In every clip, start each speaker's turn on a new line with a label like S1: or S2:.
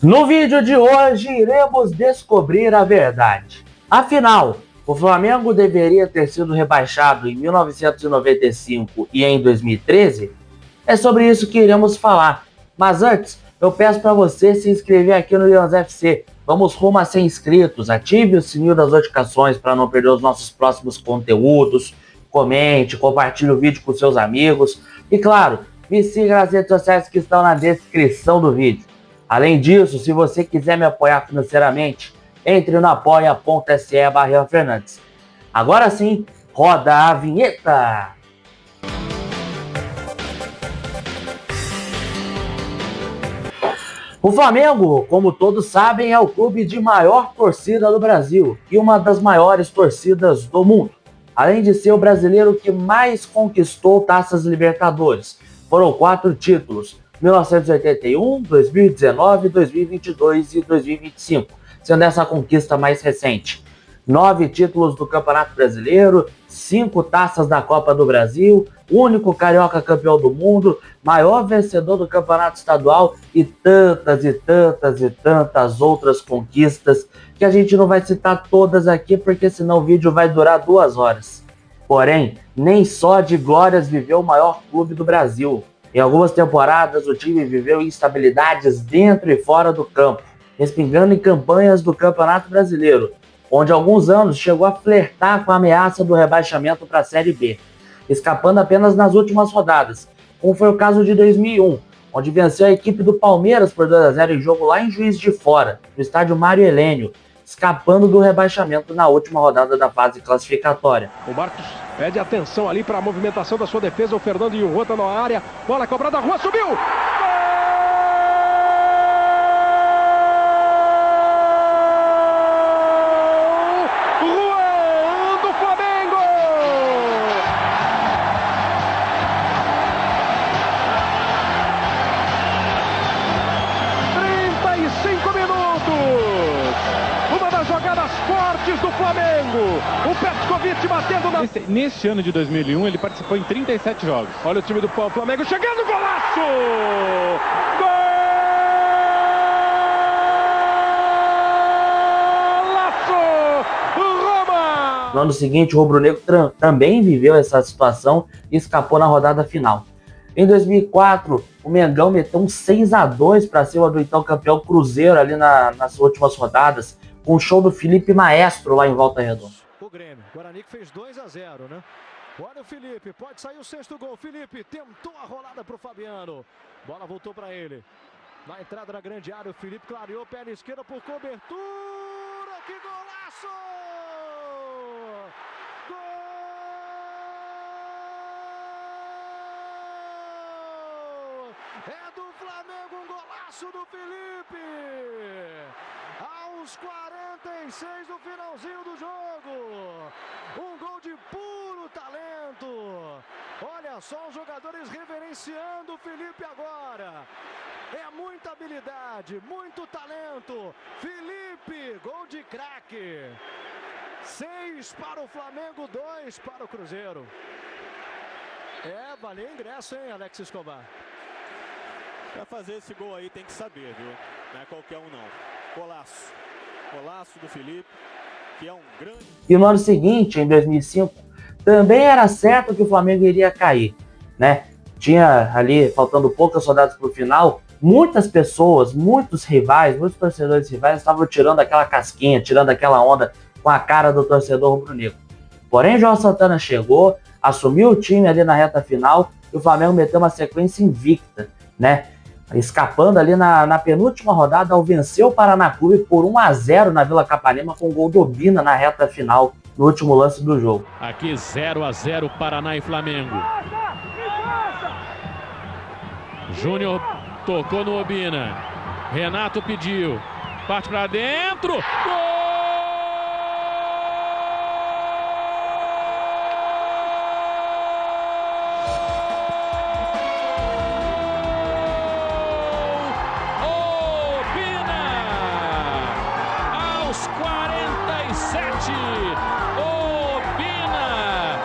S1: No vídeo de hoje, iremos descobrir a verdade. Afinal, o Flamengo deveria ter sido rebaixado em 1995 e em 2013? É sobre isso que iremos falar. Mas antes, eu peço para você se inscrever aqui no Leões FC. Vamos rumo a 100 inscritos. Ative o sininho das notificações para não perder os nossos próximos conteúdos. Comente, compartilhe o vídeo com seus amigos. E claro, me siga nas redes sociais que estão na descrição do vídeo. Além disso, se você quiser me apoiar financeiramente, entre no apoia.se/Fernandes. Agora sim, roda a vinheta! O Flamengo, como todos sabem, é o clube de maior torcida do Brasil e uma das maiores torcidas do mundo. Além de ser o brasileiro que mais conquistou taças Libertadores. Foram 4 títulos, 1981, 2019, 2022 e 2025, sendo essa a conquista mais recente. 9 títulos do Campeonato Brasileiro, 5 taças da Copa do Brasil, único carioca campeão do mundo, maior vencedor do Campeonato Estadual e tantas outras conquistas que a gente não vai citar todas aqui porque senão o vídeo vai durar 2 horas. Porém, nem só de glórias viveu o maior clube do Brasil. Em algumas temporadas, o time viveu instabilidades dentro e fora do campo, respingando em campanhas do Campeonato Brasileiro, onde há alguns anos chegou a flertar com a ameaça do rebaixamento para a Série B, escapando apenas nas últimas rodadas, como foi o caso de 2001, onde venceu a equipe do Palmeiras por 2-0 em jogo lá em Juiz de Fora, no estádio Mário Helênio, escapando do rebaixamento na última rodada da fase classificatória.
S2: O Marcos pede atenção ali para a movimentação da sua defesa, o Fernando e o Rota na área, bola cobrada, a rua subiu! Fortes do Flamengo, o Petkovic batendo na...
S3: Neste ano de 2001 ele participou em 37 jogos.
S2: Olha o time do Flamengo chegando, golaço! Golaço! Roma!
S1: No ano seguinte, o rubro-negro também viveu essa situação e escapou na rodada final. Em 2004, o Mengão meteu um 6-2 para cima do então campeão Cruzeiro ali nas últimas rodadas, com o show do Felipe Maestro lá em Volta Redonda.
S2: O Grêmio, Guarani que fez 2-0, né? Olha o Felipe, pode sair o 6º gol. Felipe tentou a rolada pro Fabiano. Bola voltou para ele. Na entrada da grande área, o Felipe clareou, perna esquerda por cobertura. Que golaço! Gol! É do Flamengo, um golaço do Felipe! Aos 46 do finalzinho do jogo, um gol de puro talento. Olha só os jogadores reverenciando o Felipe agora. É muita habilidade, muito talento. Felipe, gol de craque. 6 para o Flamengo, 2 para o Cruzeiro. Valeu ingresso, hein, Alex Escobar?
S4: Para fazer esse gol aí tem que saber, viu? Não é qualquer um não. Golaço. Golaço do Felipe, que é um grande...
S1: E no ano seguinte, em 2005, também era certo que o Flamengo iria cair, né? Tinha ali, faltando poucas rodadas para o final, muitas pessoas, muitos rivais, muitos torcedores rivais estavam tirando aquela casquinha, tirando aquela onda com a cara do torcedor rubro-negro. Porém, João Santana chegou, assumiu o time ali na reta final e o Flamengo meteu uma sequência invicta, né? Escapando ali na penúltima rodada ao vencer o Paraná Clube por 1-0 na Vila Capanema com o gol do Obina na reta final, no último lance do jogo.
S3: Aqui 0-0 Paraná e Flamengo. Júnior tocou no Obina. Renato pediu. Parte para dentro. Gol!
S5: aos 47, Obina,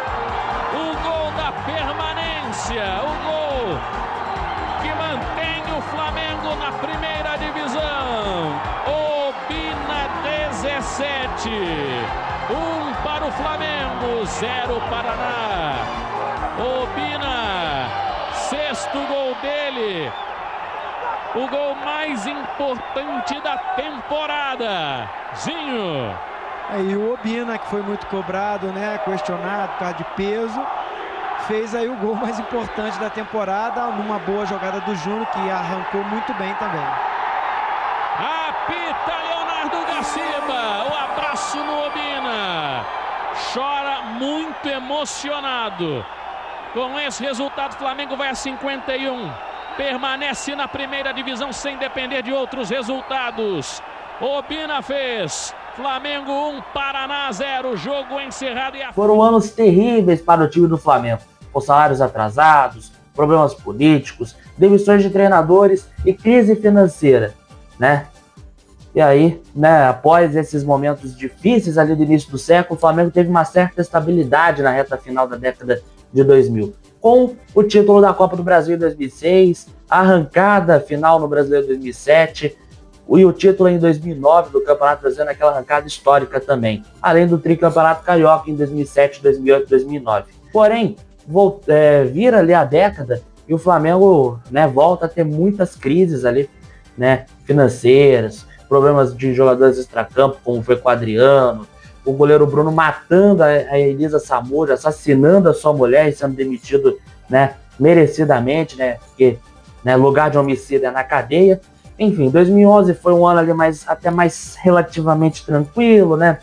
S5: o gol da permanência, o gol que mantém o Flamengo na primeira divisão.
S3: 47. 1 para o Flamengo, 0 Paraná. Obina, sexto gol dele. O gol mais importante da temporada. Zinho.
S2: Aí o Obina, que foi muito cobrado, né, questionado por causa de peso, fez aí o gol mais importante da temporada, numa boa jogada do Júnior, que arrancou muito bem também.
S3: Apita Leonardo Gaciba, o abraço no Obina. Chora muito emocionado. Com esse resultado, o Flamengo vai a 51. Permanece na primeira divisão sem depender de outros resultados. Obina fez. Flamengo 1, Paraná 0. Jogo encerrado.
S1: Foram anos terríveis para o time do Flamengo. Com salários atrasados, problemas políticos, demissões de treinadores e crise financeira, né? E aí, né, após esses momentos difíceis ali do início do século, o Flamengo teve uma certa estabilidade na reta final da década de 2000. Com o título da Copa do Brasil em 2006, a arrancada final no Brasileiro 2007 e o título em 2009 do Campeonato Brasileiro, naquela arrancada histórica também. Além do tricampeonato carioca em 2007, 2008 e 2009. Porém, vira ali a década e o Flamengo, né, volta a ter muitas crises ali, né, financeiras, problemas de jogadores extracampo, como foi com o Adriano, o goleiro Bruno matando a Elisa Samúdio, assassinando a sua mulher e sendo demitido, né, merecidamente, né, porque, né, lugar de homicídio é na cadeia. Enfim, 2011 foi um ano ali até mais relativamente tranquilo, né,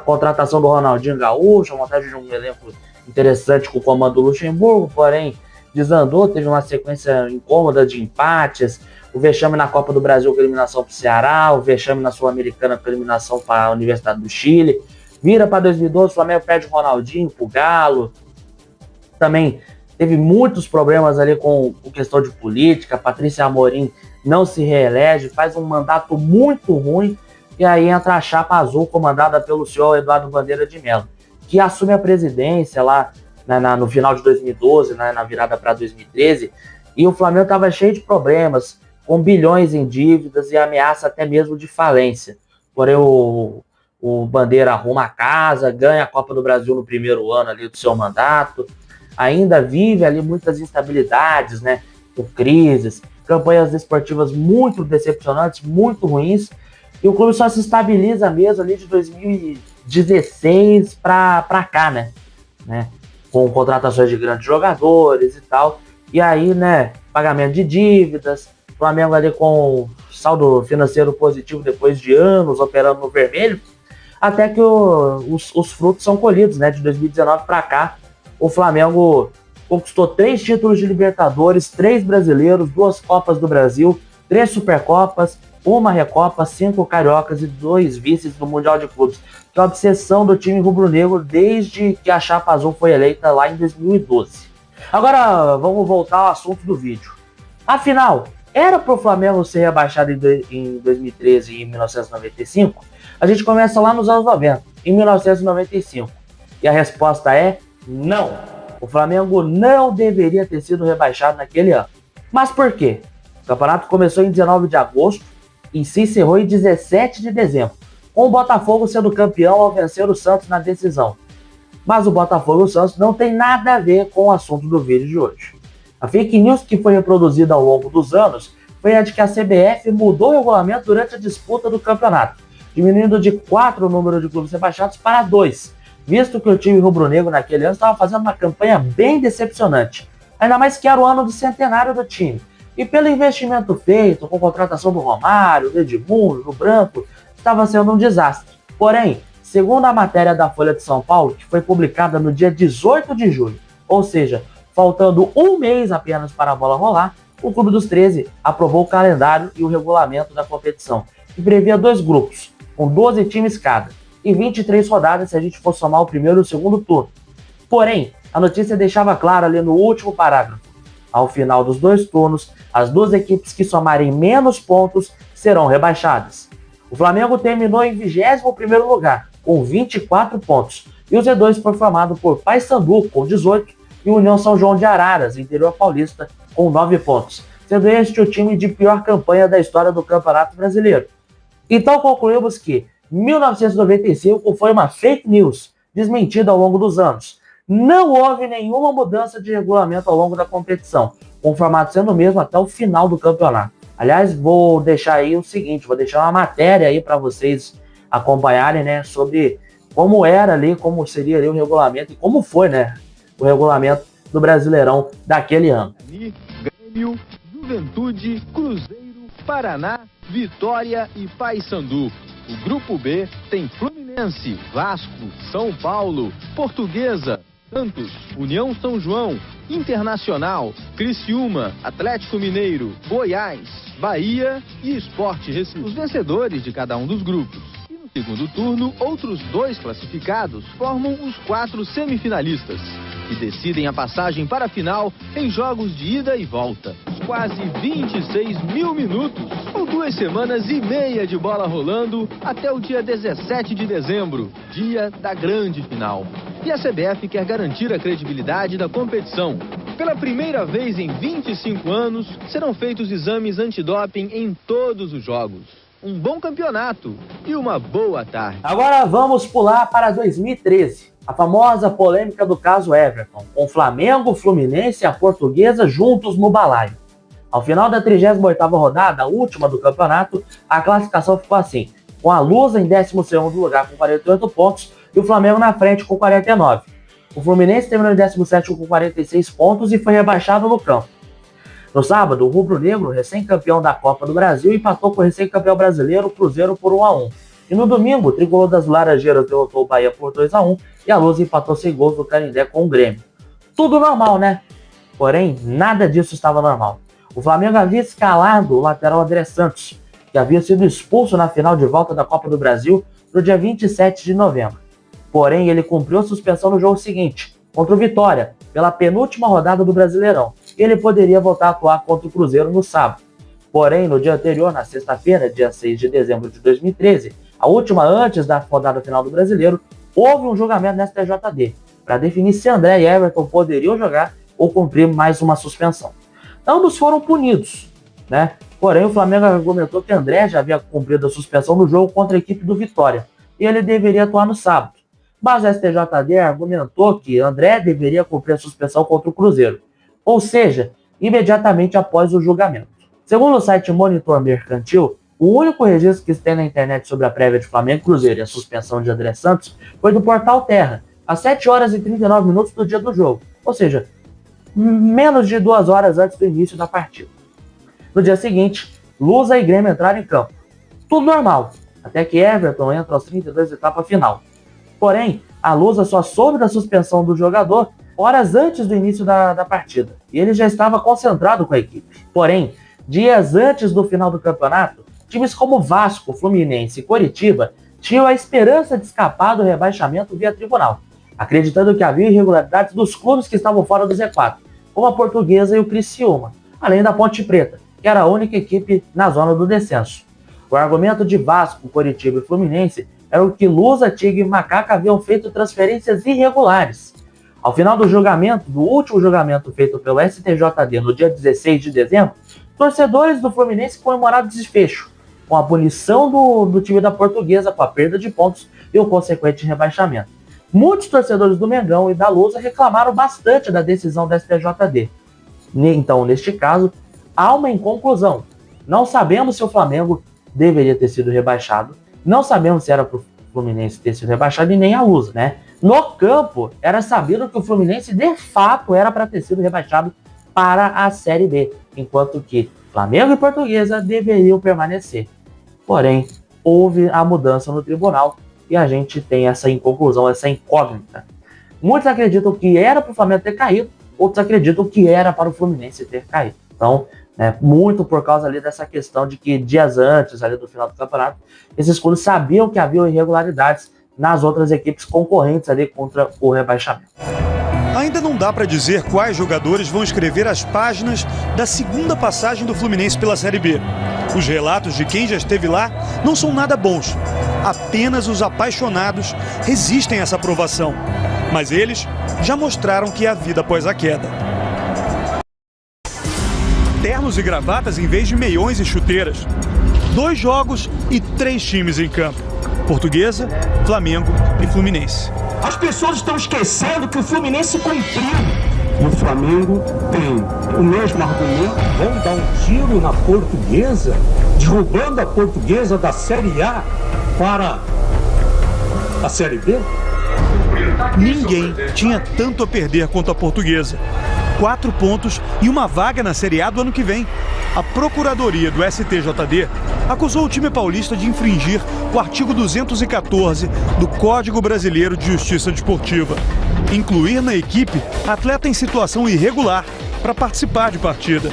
S1: contratação do Ronaldinho Gaúcho, a montagem de um elenco interessante com o comando do Luxemburgo, porém desandou, teve uma sequência incômoda de empates, o vexame na Copa do Brasil com eliminação para o Ceará, o vexame na Sul-Americana com eliminação para a Universidade do Chile, vira para 2012, o Flamengo perde o Ronaldinho para o Galo, também teve muitos problemas ali com questão de política, Patrícia Amorim não se reelege, faz um mandato muito ruim, e aí entra a chapa azul comandada pelo senhor Eduardo Bandeira de Mello, que assume a presidência lá no final de 2012, né, na virada para 2013, e o Flamengo estava cheio de problemas, com bilhões em dívidas e ameaça até mesmo de falência. Porém, o Bandeira arruma a casa, ganha a Copa do Brasil no primeiro ano ali do seu mandato, ainda vive ali muitas instabilidades, né, com crises, campanhas esportivas muito decepcionantes, muito ruins, e o clube só se estabiliza mesmo ali de 2016 para cá, né, com contratações de grandes jogadores e tal, e aí, né, pagamento de dívidas, Flamengo ali com saldo financeiro positivo depois de anos operando no vermelho, até que os frutos são colhidos, né, de 2019 para cá, o Flamengo conquistou 3 títulos de Libertadores, 3 brasileiros, 2 Copas do Brasil, 3 Supercopas, 1 Recopa, 5 Cariocas e 2 vices no Mundial de Clubes, que é a obsessão do time rubro-negro desde que a chapa azul foi eleita lá em 2012. Agora vamos voltar ao assunto do vídeo. Afinal, era para o Flamengo ser rebaixado em 2013 e em 1995? A gente começa lá nos anos 90, em 1995. E a resposta é não. O Flamengo não deveria ter sido rebaixado naquele ano. Mas por quê? O campeonato começou em 19 de agosto e se encerrou em 17 de dezembro, com o Botafogo sendo campeão ao vencer o Santos na decisão. Mas o Botafogo e o Santos não tem nada a ver com o assunto do vídeo de hoje. A fake news que foi reproduzida ao longo dos anos foi a de que a CBF mudou o regulamento durante a disputa do campeonato, diminuindo de 4 o número de clubes rebaixados para 2, visto que o time rubro-negro naquele ano estava fazendo uma campanha bem decepcionante, ainda mais que era o ano do centenário do time, e pelo investimento feito, com a contratação do Romário, do Edmundo, do Branco, estava sendo um desastre. Porém, segundo a matéria da Folha de São Paulo, que foi publicada no dia 18 de julho, ou seja, faltando um mês apenas para a bola rolar, o Clube dos 13 aprovou o calendário e o regulamento da competição, que previa 2 grupos, com 12 times cada, e 23 rodadas se a gente for somar o primeiro e o segundo turno. Porém, a notícia deixava claro ali no último parágrafo: ao final dos 2 turnos, as 2 equipes que somarem menos pontos serão rebaixadas. O Flamengo terminou em 21º lugar, com 24 pontos, e o Z2 foi formado por Paysandu, com 18, e União São João de Araras, interior paulista, com 9 pontos, sendo este o time de pior campanha da história do Campeonato Brasileiro. Então concluímos que, 1995 foi uma fake news, desmentida ao longo dos anos. Não houve nenhuma mudança de regulamento ao longo da competição, com o formato sendo o mesmo até o final do campeonato. Aliás, vou deixar aí o seguinte, vou deixar uma matéria aí para vocês acompanharem, né, sobre como era ali, como seria ali o regulamento e como foi, né, o regulamento do Brasileirão daquele ano.
S6: Grêmio, Juventude, Cruzeiro, Paraná, Vitória e Paysandu. O grupo B tem Fluminense, Vasco, São Paulo, Portuguesa, Santos, União São João, Internacional, Criciúma, Atlético Mineiro, Goiás, Bahia e Sport Recife. Os vencedores de cada um dos grupos. E no segundo turno, outros 2 classificados formam os 4 semifinalistas, que decidem a passagem para a final em jogos de ida e volta. Quase 26 mil minutos, ou 2 semanas e meia de bola rolando, até o dia 17 de dezembro, dia da grande final. E a CBF quer garantir a credibilidade da competição. Pela primeira vez em 25 anos, serão feitos exames antidoping em todos os jogos. Um bom campeonato e uma boa tarde.
S1: Agora vamos pular para 2013. A famosa polêmica do caso Everton, com Flamengo, Fluminense e a Portuguesa juntos no balaio. Ao final da 38ª rodada, a última do campeonato, a classificação ficou assim, com a Lusa em 12º lugar com 48 pontos e o Flamengo na frente com 49. O Fluminense terminou em 17º com 46 pontos e foi rebaixado no campo. No sábado, o rubro-negro, recém-campeão da Copa do Brasil, empatou com o recém-campeão brasileiro, Cruzeiro, por 1-1. E no domingo, o tricolor das Laranjeiras derrotou o Bahia por 2-1 e a Luz empatou sem gols do Canindé com o Grêmio. Tudo normal, né? Porém, nada disso estava normal. O Flamengo havia escalado o lateral André Santos, que havia sido expulso na final de volta da Copa do Brasil no dia 27 de novembro. Porém, ele cumpriu a suspensão no jogo seguinte, contra o Vitória, pela penúltima rodada do Brasileirão, e ele poderia voltar a atuar contra o Cruzeiro no sábado. Porém, no dia anterior, na sexta-feira, dia 6 de dezembro de 2013, a última antes da rodada final do Brasileiro, houve um julgamento na STJD para definir se André e Everton poderiam jogar ou cumprir mais uma suspensão. Ambos foram punidos, né? Porém, o Flamengo argumentou que André já havia cumprido a suspensão no jogo contra a equipe do Vitória e ele deveria atuar no sábado. Mas a STJD argumentou que André deveria cumprir a suspensão contra o Cruzeiro, ou seja, imediatamente após o julgamento. Segundo o site Monitor Mercantil, o único registro que se tem na internet sobre a prévia de Flamengo e Cruzeiro e a suspensão de André Santos foi do Portal Terra, às 7 horas e 39 minutos do dia do jogo, ou seja, menos de 2 horas antes do início da partida. No dia seguinte, Lusa e Grêmio entraram em campo. Tudo normal, até que Everton entra aos 32 da etapa final. Porém, a Lusa só soube da suspensão do jogador horas antes do início da partida, e ele já estava concentrado com a equipe. Porém, dias antes do final do campeonato, times como Vasco, Fluminense e Coritiba tinham a esperança de escapar do rebaixamento via tribunal, acreditando que havia irregularidades dos clubes que estavam fora do Z4, como a Portuguesa e o Criciúma, além da Ponte Preta, que era a única equipe na zona do descenso. O argumento de Vasco, Coritiba e Fluminense era o que Lusa, Tigre e Macaca haviam feito transferências irregulares. Ao final do julgamento, do último julgamento feito pelo STJD no dia 16 de dezembro, torcedores do Fluminense comemoraram o desfecho, com a punição do time da Portuguesa com a perda de pontos e o consequente rebaixamento. Muitos torcedores do Mengão e da Lusa reclamaram bastante da decisão da STJD. Então, neste caso, há uma inconclusão. Não sabemos se o Flamengo deveria ter sido rebaixado, não sabemos se era para o Fluminense ter sido rebaixado e nem a Lusa, né? No campo, era sabido que o Fluminense de fato era para ter sido rebaixado para a Série B, enquanto que Flamengo e Portuguesa deveriam permanecer. Porém, houve a mudança no tribunal e a gente tem essa inconclusão, essa incógnita. Muitos acreditam que era para o Flamengo ter caído, outros acreditam que era para o Fluminense ter caído. Então, muito por causa ali dessa questão de que dias antes ali do final do campeonato, esses clubes sabiam que haviam irregularidades nas outras equipes concorrentes ali contra o rebaixamento.
S7: Ainda não dá para dizer quais jogadores vão escrever as páginas da segunda passagem do Fluminense pela Série B. Os relatos de quem já esteve lá não são nada bons. Apenas os apaixonados resistem a essa aprovação. Mas eles já mostraram que há vida após a queda. Ternos e gravatas em vez de meiões e chuteiras. 2 jogos e 3 times em campo. Portuguesa, Flamengo e Fluminense.
S8: As pessoas estão esquecendo que o Fluminense cumpriu. E o Flamengo tem o mesmo argumento. Vão dar um tiro na Portuguesa, derrubando a Portuguesa da Série A para a Série B?
S7: Ninguém tinha tanto a perder quanto a Portuguesa. 4 pontos e uma vaga na Série A do ano que vem. A Procuradoria do STJD acusou o time paulista de infringir o artigo 214 do Código Brasileiro de Justiça Desportiva. Incluir na equipe atleta em situação irregular para participar de partida.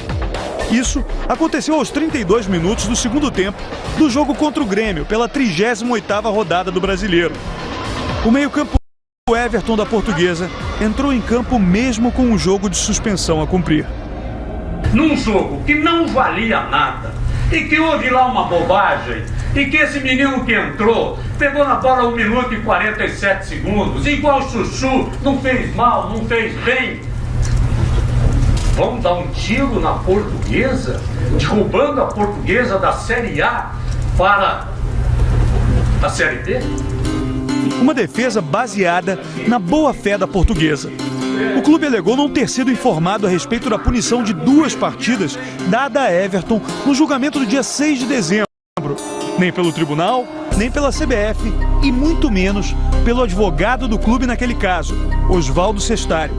S7: Isso aconteceu aos 32 minutos do segundo tempo do jogo contra o Grêmio pela 38ª rodada do Brasileiro. O meio-campo Everton da Portuguesa entrou em campo mesmo com um jogo de suspensão a cumprir.
S9: Num jogo que não valia nada e que houve lá uma bobagem e que esse menino que entrou pegou na bola 1 minuto e 47 segundos, igual o Chuchu, não fez mal, não fez bem. Vão dar um tiro na Portuguesa, derrubando a Portuguesa da Série A para a Série B?
S7: Uma defesa baseada na boa-fé da Portuguesa. O clube alegou não ter sido informado a respeito da punição de 2 partidas dada a Everton no julgamento do dia 6 de dezembro. Nem pelo tribunal, nem pela CBF e muito menos pelo advogado do clube naquele caso, Oswaldo Sestário.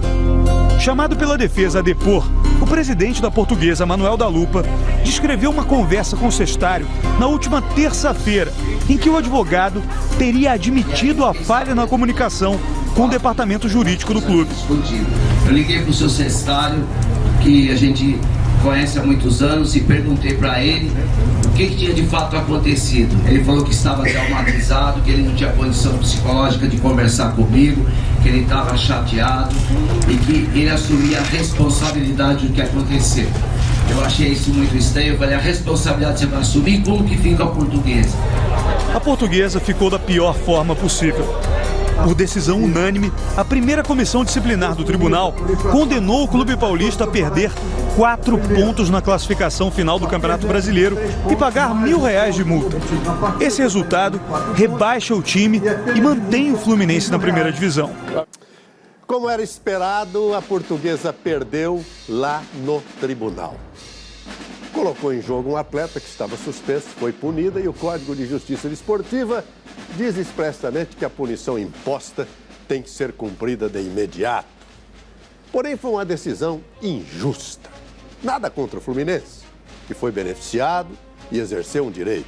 S7: Chamado pela defesa a depor, o presidente da Portuguesa, Manuel da Lupa, descreveu uma conversa com o Sestário na última terça-feira, em que o advogado teria admitido a falha na comunicação com o departamento jurídico do clube.
S10: Eu liguei para o seu Sestário, que a gente conhece há muitos anos, e perguntei para ele o que tinha de fato acontecido. Ele falou que estava traumatizado, que ele não tinha condição psicológica de conversar comigo, que ele estava chateado e que ele assumia a responsabilidade do que aconteceu. Eu achei isso muito estranho. Eu falei, a responsabilidade você vai assumir, como que fica a Portuguesa?
S7: A Portuguesa ficou da pior forma possível. Por decisão unânime, a primeira comissão disciplinar do tribunal condenou o clube paulista a perder 4 pontos na classificação final do Campeonato Brasileiro e pagar R$1.000 de multa. Esse resultado rebaixa o time e mantém o Fluminense na primeira divisão.
S11: Como era esperado, a Portuguesa perdeu lá no tribunal. Colocou em jogo um atleta que estava suspenso, foi punida e o Código de Justiça Desportiva diz expressamente que a punição imposta tem que ser cumprida de imediato. Porém, foi uma decisão injusta. Nada contra o Fluminense, que foi beneficiado e exerceu um direito.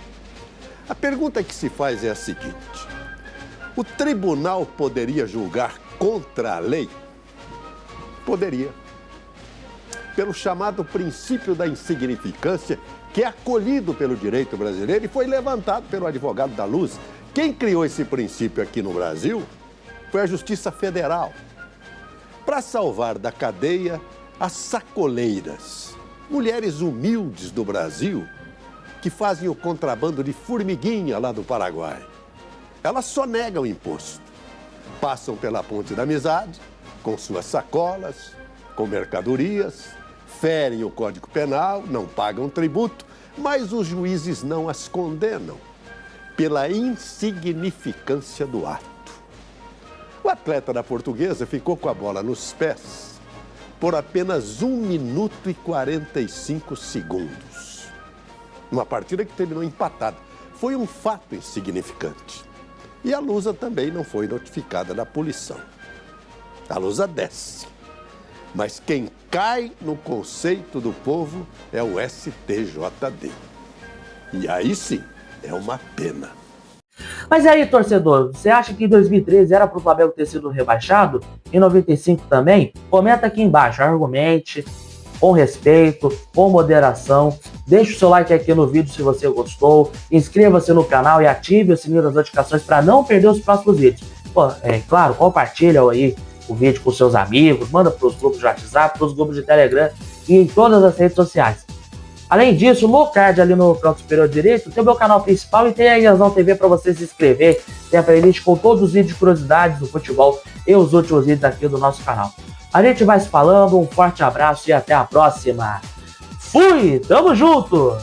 S11: A pergunta que se faz é a seguinte: o tribunal poderia julgar contra a lei? Poderia. Pelo chamado princípio da insignificância, que é acolhido pelo direito brasileiro e foi levantado pelo advogado da Luz. Quem criou esse princípio aqui no Brasil foi a Justiça Federal. Para salvar da cadeia as sacoleiras, mulheres humildes do Brasil que fazem o contrabando de formiguinha lá do Paraguai. Elas só negam imposto. Passam pela Ponte da Amizade com suas sacolas, com mercadorias, ferem o Código Penal, não pagam tributo, mas os juízes não as condenam pela insignificância do ato. O atleta da Portuguesa ficou com a bola nos pés por apenas 1 minuto e 45 segundos. Uma partida que terminou empatada. Foi um fato insignificante. E a Lusa também não foi notificada da punição. A Lusa desce. Mas quem cai no conceito do povo é o STJD. E aí sim, é uma pena.
S1: Mas aí, torcedor, você acha que em 2013 era para o Flamengo ter sido rebaixado? Em 95 também? Comenta aqui embaixo, argumente, com respeito, com moderação. Deixe o seu like aqui no vídeo se você gostou. Inscreva-se no canal e ative o sininho das notificações para não perder os próximos vídeos. Pô, claro, compartilha aí o vídeo com seus amigos, manda para os grupos de WhatsApp, para os grupos de Telegram e em todas as redes sociais. Além disso, no card ali no canto superior direito, tem o meu canal principal e tem a Iazão TV para você se inscrever. Tem a playlist com todos os vídeos de curiosidades do futebol e os últimos vídeos aqui do nosso canal. A gente vai se falando, um forte abraço e até a próxima. Fui, tamo junto!